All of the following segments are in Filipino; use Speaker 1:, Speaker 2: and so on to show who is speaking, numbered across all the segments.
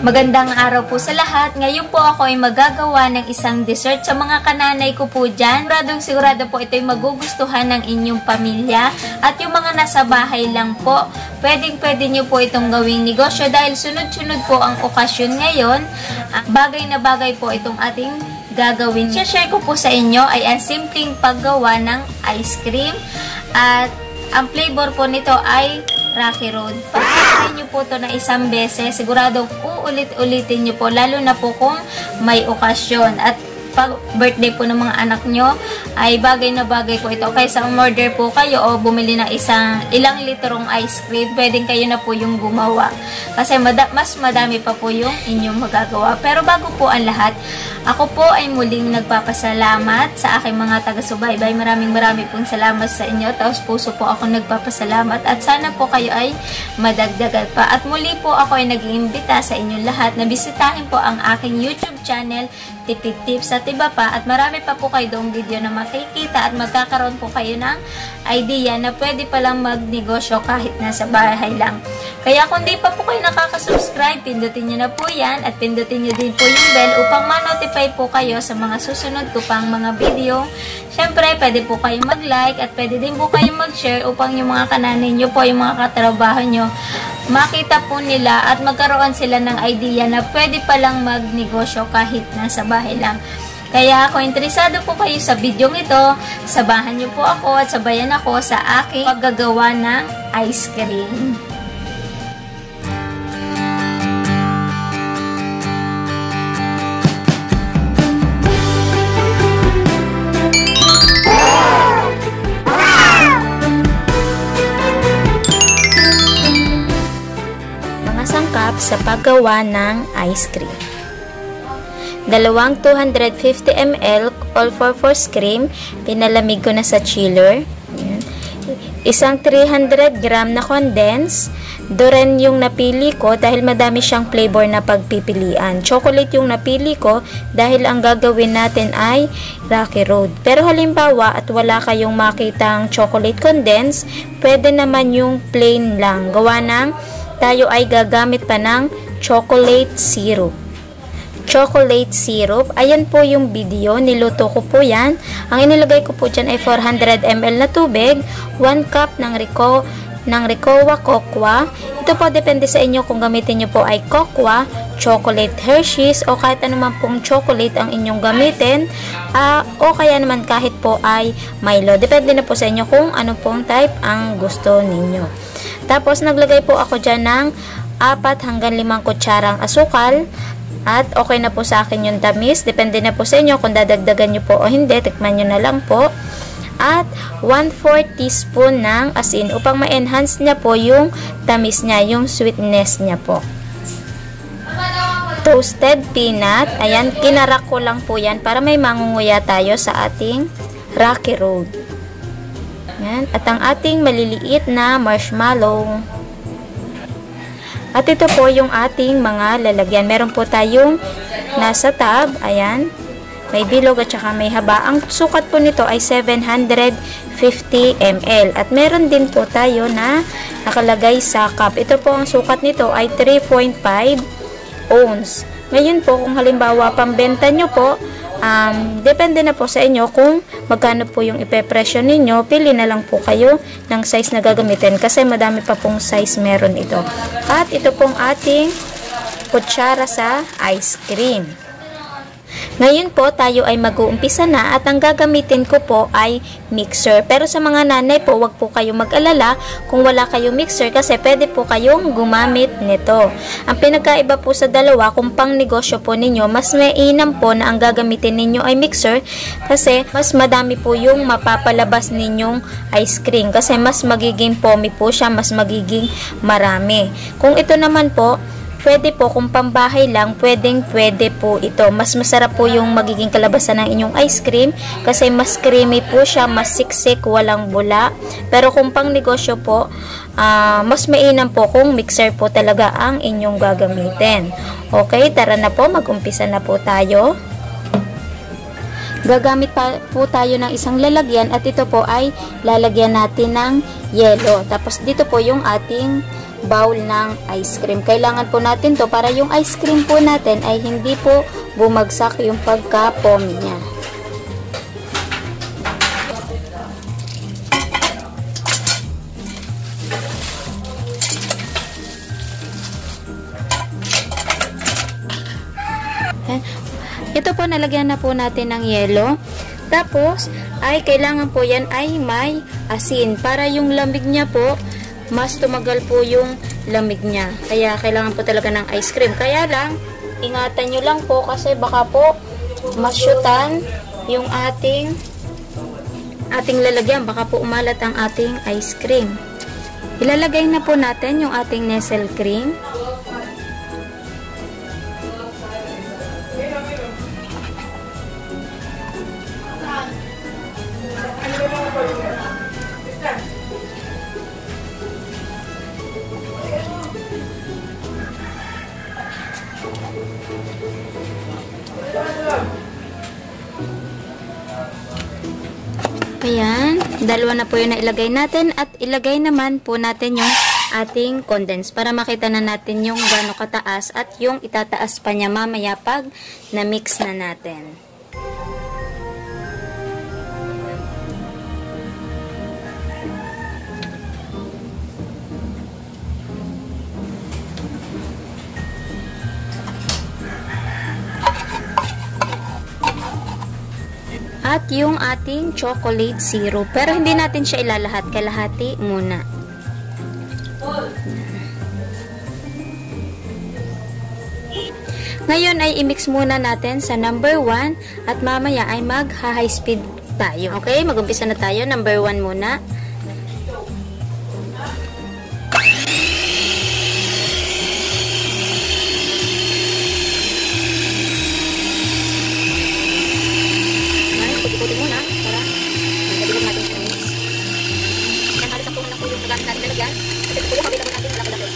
Speaker 1: Magandang araw po sa lahat. Ngayon po ako ay magagawa ng isang dessert sa mga kananay ko po dyan. Sigurado po ito ay magugustuhan ng inyong pamilya. At yung mga nasa bahay lang po, pwede nyo po itong gawing negosyo dahil sunod-sunod po ang okasyon ngayon. Bagay na bagay po itong ating gagawin. Share ko po sa inyo ay ang simpleng paggawa ng ice cream. At ang flavor po nito ay Rocky Road. Pag-try nyo po ito na isang beses, sigurado uulit-ulitin nyo po, lalo na po kung may okasyon. At pag birthday po ng mga anak nyo, ay bagay na bagay po ito. Kaysa umorder po kayo o bumili ng ilang litrong ice cream, pwedeng kayo na po yung gumawa. Kasi mas madami pa po yung inyong magagawa. Pero bago po ang lahat, ako po ay muling nagpapasalamat sa aking mga taga-subaybay. Maraming pong salamat sa inyo. Taos puso po ako nagpapasalamat. At sana po kayo ay madagdagan pa. At muli po ako ay nag-iimbita sa inyong lahat na bisitahin po ang aking YouTube channel, Tipid Tips at iba pa. At marami pa po kayo doong video na makikita at magkakaroon po kayo ng idea na pwede palang magnegosyo kahit nasa bahay lang. Kaya kung di pa po kayo nakaka-subscribe, pindutin nyo na po yan at pindutin nyo din po yung bell upang ma-notify po kayo sa mga susunod ko pang mga video. Syempre, pwede po kayong mag-like at pwede din po kayong mag-share upang yung mga kananin nyo po, yung mga katrabaho nyo, makita po nila at magkaroon sila ng idea na pwede palang magnegosyo kahit nasa bahay lang. Kaya kung interesado po kayo sa video ito, sabahan nyo po ako at sabayan ako sa aking paggagawa ng ice cream. Sangkap sa paggawa ng ice cream. Dalawang 250 ml all-purpose cream, pinalamig ko na sa chiller. Isang 300 gram na condense. Duren yung napili ko dahil madami siyang flavor na pagpipilian. Chocolate yung napili ko dahil ang gagawin natin ay Rocky Road. Pero halimbawa at wala kayong makitang chocolate condense, pwede naman yung plain lang. Gawa ng tayo ay gagamit pa ng chocolate syrup. Chocolate syrup, ayan po yung video, niluto ko po yan. Ang inilagay ko po dyan ay 400 ml na tubig, 1 cup ng Ricoa Cocoa. Ito po depende sa inyo kung gamitin nyo po ay Cocoa, chocolate Hershey's o kahit anuman pong chocolate ang inyong gamitin, o kaya naman kahit po ay Milo. Depende na po sa inyo kung ano pong type ang gusto ninyo. Tapos naglagay po ako dyan ng 4 hanggang 5 kutsarang asukal. At okay na po sa akin yung tamis. Depende na po sa inyo kung dadagdagan nyo po o hindi. Tikman nyo na lang po. At 1/4 teaspoon ng asin upang ma-enhance niya po yung tamis niya, yung sweetness niya po. Toasted peanut. Ayan, kinarak ko lang po yan para may mangunguya tayo sa ating Rocky Road. Ayan. At ang ating maliliit na marshmallow. At ito po yung ating mga lalagyan. Meron po tayong nasa tab. Ayan. May bilog at saka may haba. Ang sukat po nito ay 750 ml. At meron din po tayo na nakalagay sa cup. Ito po ang sukat nito ay 3.5 ounce. Ngayon po kung halimbawa pambenta nyo po, depende na po sa inyo kung magkano po yung ipepresyo ninyo. Pili na lang po kayo ng size na gagamitin kasi madami pa pong size meron ito. At ito pong ating kutsara sa ice cream. Ngayon po, tayo ay mag-uumpisa na at ang gagamitin ko po ay mixer. Pero sa mga nanay po, wag po kayong mag-alala kung wala kayong mixer kasi pwede po kayong gumamit nito. Ang pinagkaiba po sa dalawa, kung pang negosyo po ninyo, mas mainam po na ang gagamitin ninyo ay mixer kasi mas madami po yung mapapalabas ninyong ice cream. Kasi mas magiging foamy po siya, mas magiging marami. Kung ito naman po, pwede po kung pambahay lang, pwede po ito. Mas masarap po yung magiging kalabasan ng inyong ice cream kasi mas creamy po siya, mas siksik, walang bula. Pero kung pang negosyo po, mas mainam po kung mixer po talaga ang inyong gagamitin. Okay, tara na po, mag-umpisa na po tayo. Gagamit pa po tayo ng isang lalagyan at ito po ay lalagyan natin ng yelo. Tapos dito po yung ating bowl ng ice cream. Kailangan po natin to para yung ice cream po natin ay hindi po bumagsak yung pagka-foam niya. Ito po, nalagyan na po natin ng yelo. Tapos, ay kailangan po yan ay may asin. Para yung lamig niya po, mas tumagal po yung lamig niya. Kaya, kailangan po talaga ng ice cream. Kaya lang, ingatan nyo lang po kasi baka po masyutan yung ating lalagyan. Baka po umalat ang ating ice cream. Ilalagay na po natin yung ating Nestle cream. Ayan, dalawa na po yung nailagay natin at ilagay naman po natin yung ating condense para makita na natin yung gaano kataas at yung itataas pa niya mamaya pag na-mix na natin. At yung ating chocolate syrup. Pero hindi natin siya ilalahat. Kalahati muna. Ngayon ay i-mix muna natin sa number 1 at mamaya ay mag-high speed tayo. Okay? Mag-umpisa na tayo. Number 1 muna. Ikutin muna para magdagdag natin sa mix. Yan, halos ang na po yung nagamit natin nalagyan. Kasi ito po yung available natin malaki-laki.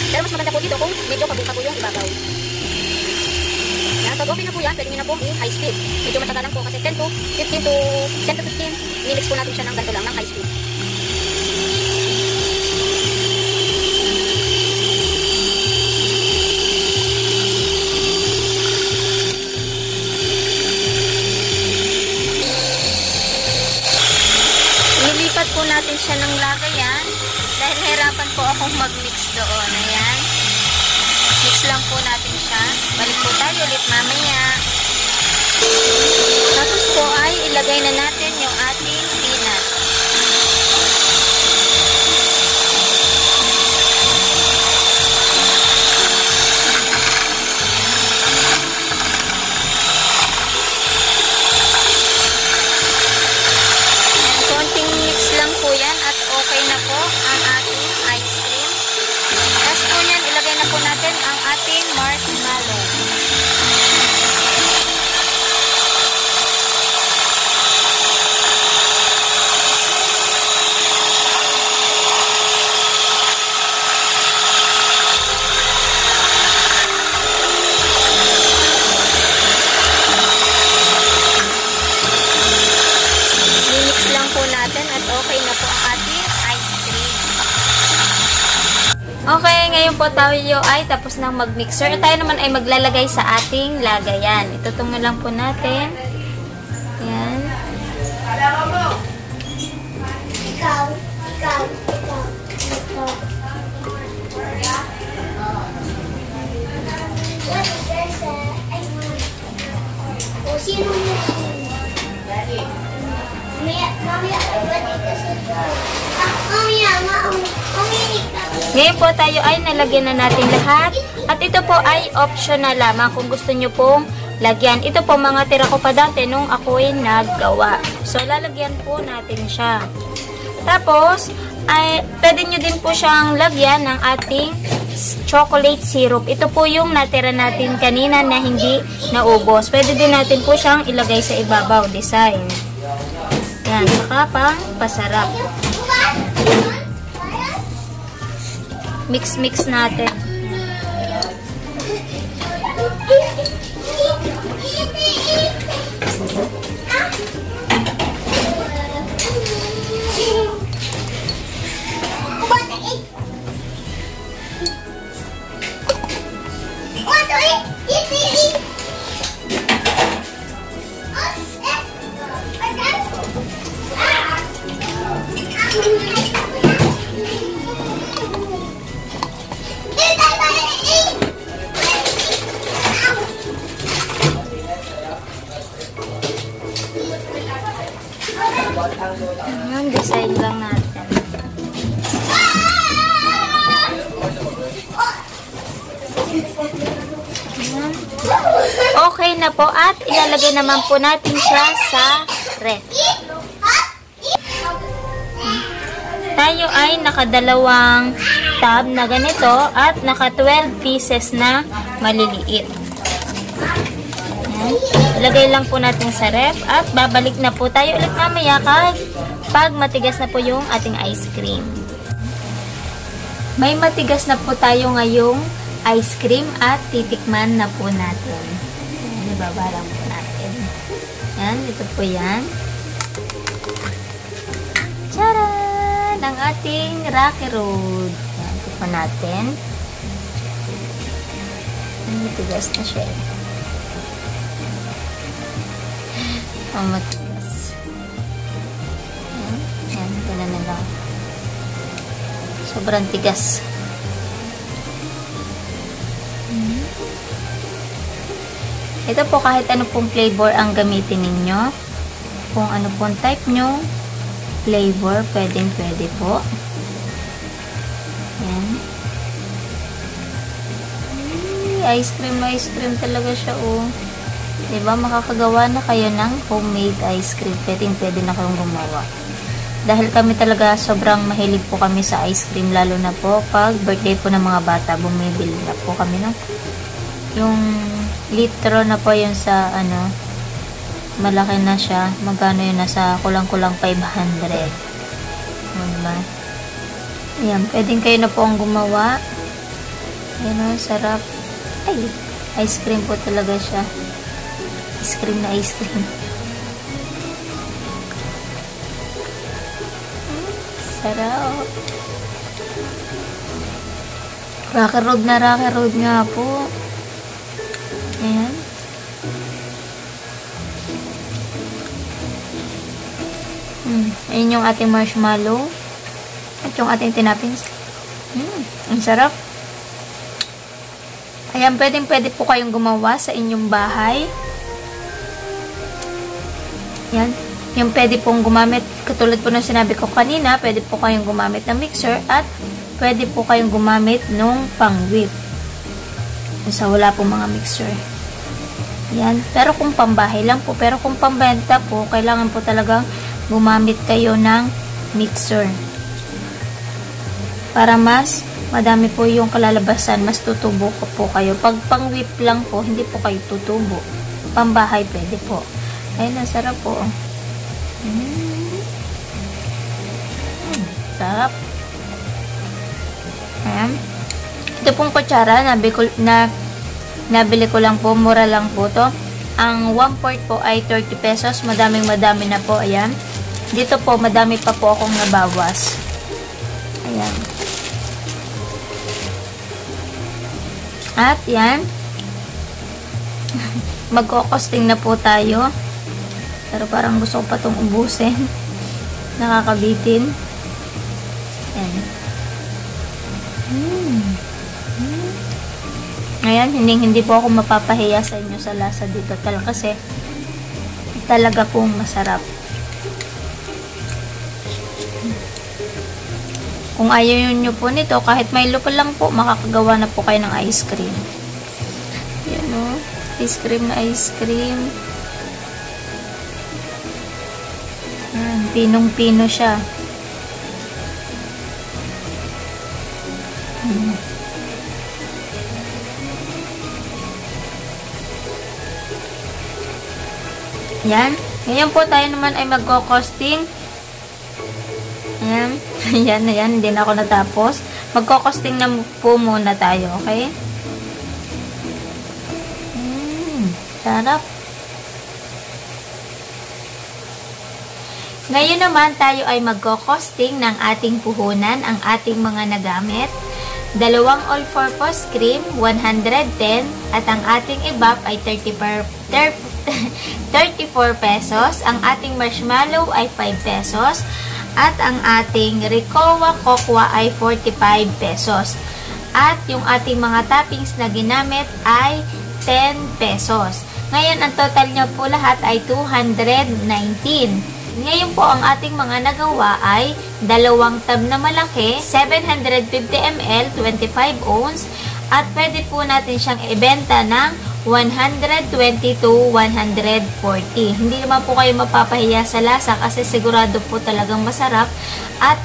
Speaker 1: Pero mas maganda po dito kung medyo pabuka po yung ibabaw. Yan, pag okay na po yan, pwede nyo na po i-high speed. Medyo matagal lang po kasi 10 to 15 minimix po natin siya ng ganito lang, ng high speed. Nilipat po natin siya ng lagayan dahil hirapan po akong mag-mix doon. Ayan. Mix lang po natin siya. Balik po tayo ulit mamaya. Tapos po ay ilagay na natin yung ating peanut. Okay na po ang ating ice cream. Tapos po yan, ilagay na po natin ang ating marshmallow. Mimix lang po natin at okay na po ang ating ice cream. Okay, ngayon po tayo ay tapos nang mag-mixer. Tayo naman ay maglalagay sa ating lagayan. Itutungo lang po natin. Ayan.
Speaker 2: Ikaw. O, sino mo? Mamaya,
Speaker 1: Ngayon po tayo ay nalagyan na natin lahat. At ito po ay optional lamang kung gusto nyo pong lagyan. Ito po mga tira ko pa dati nung ako ay naggawa. So, lalagyan po natin siya. Tapos, ay pwede nyo din po siyang lagyan ng ating chocolate syrup. Ito po yung natira natin kanina na hindi naubos. Pwede din natin po siyang ilagay sa ibabaw. Design. Yan. Saka pang pasarap. Mix natin. Yung design lang natin. Okay na po at ilalagay naman po natin siya sa ref. Tayo ay nakadalawang tab na ganito at naka 12 pieces na maliliit. Ilagay lang po natin sa ref at babalik na po tayo ulit mamaya pag matigas na po yung ating ice cream. May matigas na po tayo ngayong ice cream at titikman na po natin. Ayan, ibaba lang po natin. Yan, ito po yan. Charan! Ang ating Rocky Road. Yan, ito po natin. Matigas na siya. Matigas. Yan, ganun na lang. Sobrang tigas. Ito po kahit ano pong flavor ang gamitin ninyo. Kung ano pong type nyo flavor, pwede po. Yan. Ice cream talaga siya, oh. Diba, makakagawa na kayo ng homemade ice cream. Pwede na kayong gumawa. Dahil kami talaga sobrang mahilig po kami sa ice cream, lalo na po pag birthday po ng mga bata, bumibili na po kami ng yung litro na po yun sa ano, malaki na siya. Magkano yun? Nasa kulang-kulang 500. Diba? Ayan, pwedeng kayo na po ang gumawa. Ayan o, sarap. Ay, ice cream po talaga siya. Ice cream na ice cream. Sarap. Rocky Road nga po. Ayan. Ayan yung ating marshmallow. At yung ating tinapins. Ang sarap. Ayan, pwede po kayong gumawa sa inyong bahay. Ayan. Yung pwede pong gumamit, katulad po ng sinabi ko kanina, pwede po kayong gumamit ng mixer at pwede po kayong gumamit nung pang-whip. Sa wala pong mga mixer. Yan. Pero kung pambahay lang po, pero kung pambenta po, kailangan po talagang gumamit kayo ng mixer. Para mas madami po yung kalalabasan, mas tutubo po kayo. Pag pang-whip lang po, hindi po kayo tutubo. Pambahay pwede po. Ayun, nasarap po. Sarap. Ayan. Ito pong kutsara, nabili ko lang po, mura lang po to. Ang 1/4 po ay 30 pesos. Madami na po. Ayan. Dito po, madami pa po akong nabawas. Ayan. At yan. Magkokosting na po tayo. Pero parang gusto ko pa itong ubusin. Nakakabitin. Ayan. Ayan, hindi po ako mapapahiya sa inyo sa lasa dito talaga kasi talaga pong masarap. Kung ayaw nyo po nito, kahit Milo pa lang po, makakagawa na po kayo ng ice cream. Yan o. Ice cream na ice cream. Yan, pinong-pino siya. Yan. Ngayon po tayo naman ay magkokosting. Ayan. Ayan. Hindi na ako natapos. Magkokosting na po muna tayo. Okay? Sarap. Ngayon naman tayo ay magkokosting ng ating puhunan, ang ating mga nagamit. dalawang all-purpose cream, 110, at ang ating evap ay 34 pesos, ang ating marshmallow ay 5 pesos, at ang ating Ricoa Cocoa ay 45 pesos. At yung ating mga toppings na ginamit ay 10 pesos. Ngayon, ang total niya po lahat ay 219. Ngayon po, ang ating mga nagawa ay dalawang tab na malaki, 750 ml, 25 ounce, at pwede po natin siyang ibenta ng 120 to 140. Hindi naman po kayo mapapahiya sa lasa kasi sigurado po talagang masarap at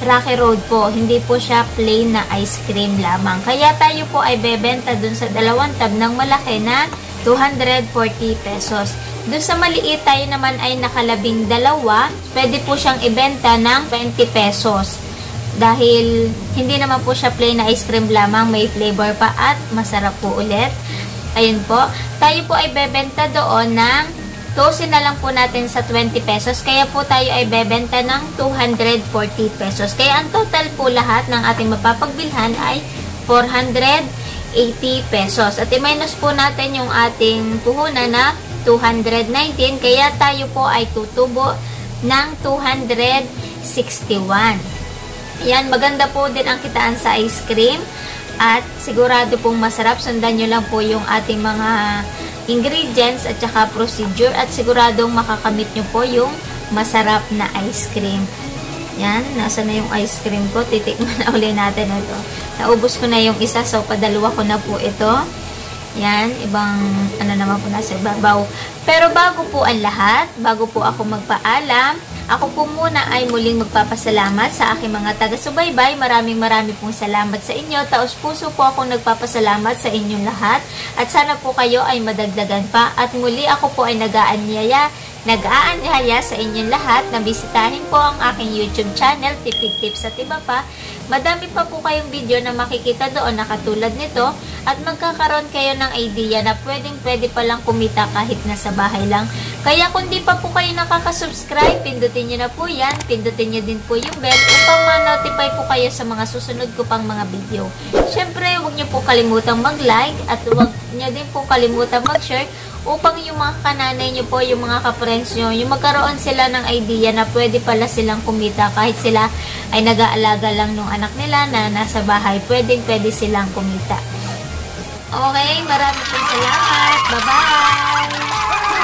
Speaker 1: Rocky Road po, hindi po siya plain na ice cream lamang. Kaya tayo po ay bebenta dun sa dalawang tab ng malaki na 240 pesos. Dun sa maliit tayo naman ay nakalabing dalawa, pwede po siyang ibenta ng 20 pesos. Dahil hindi naman po siya plain na ice cream lamang, may flavor pa at masarap po ulit. Ayun po, tayo po ay bebenta doon ng tosin na lang po natin sa 20 pesos. Kaya po tayo ay bebenta ng 240 pesos. Kaya ang total po lahat ng ating mapapagbilhan ay 480 pesos. At i-minus po natin yung ating puhunan na 219. Kaya tayo po ay tutubo ng 261. Yan, maganda po din ang kitaan sa ice cream. At sigurado pong masarap. Sundan nyo lang po yung ating mga ingredients at saka procedure at siguradong makakamit nyo po yung masarap na ice cream. Yan, nasa na yung ice cream ko. Titikman na ulit natin ito. Naubos ko na yung isa, so padalawa ko na po ito. Yan, ibang ano naman po nasa ibabaw. Pero bago po ang lahat, bago po ako magpaalam, ako po muna ay muling magpapasalamat sa aking mga taga-subaybay. Maraming pong salamat sa inyo. Taos puso po akong nagpapasalamat sa inyong lahat. At sana po kayo ay madagdagan pa. At muli ako po ay nag-aanyaya sa inyong lahat na bisitahin po ang aking YouTube channel, Tipid Tips at iba pa. Madami pa po kayong video na makikita doon na katulad nito at magkakaroon kayo ng idea na pwede palang kumita kahit nasa bahay lang. Kaya kung di pa po kayo nakaka-subscribe, pindutin nyo na po yan. Pindutin nyo din po yung bell upang ma-notify po kayo sa mga susunod ko pang mga video. Syempre, huwag nyo po kalimutang mag-like at huwag nyo din po kalimutang mag-share upang yung mga kananay nyo po, yung mga ka-friends nyo, yung magkaroon sila ng idea na pwede pala silang kumita kahit sila ay nag-aalaga lang ng anak nila na nasa bahay, pwede silang kumita. Okay, maraming salamat. Bye-bye!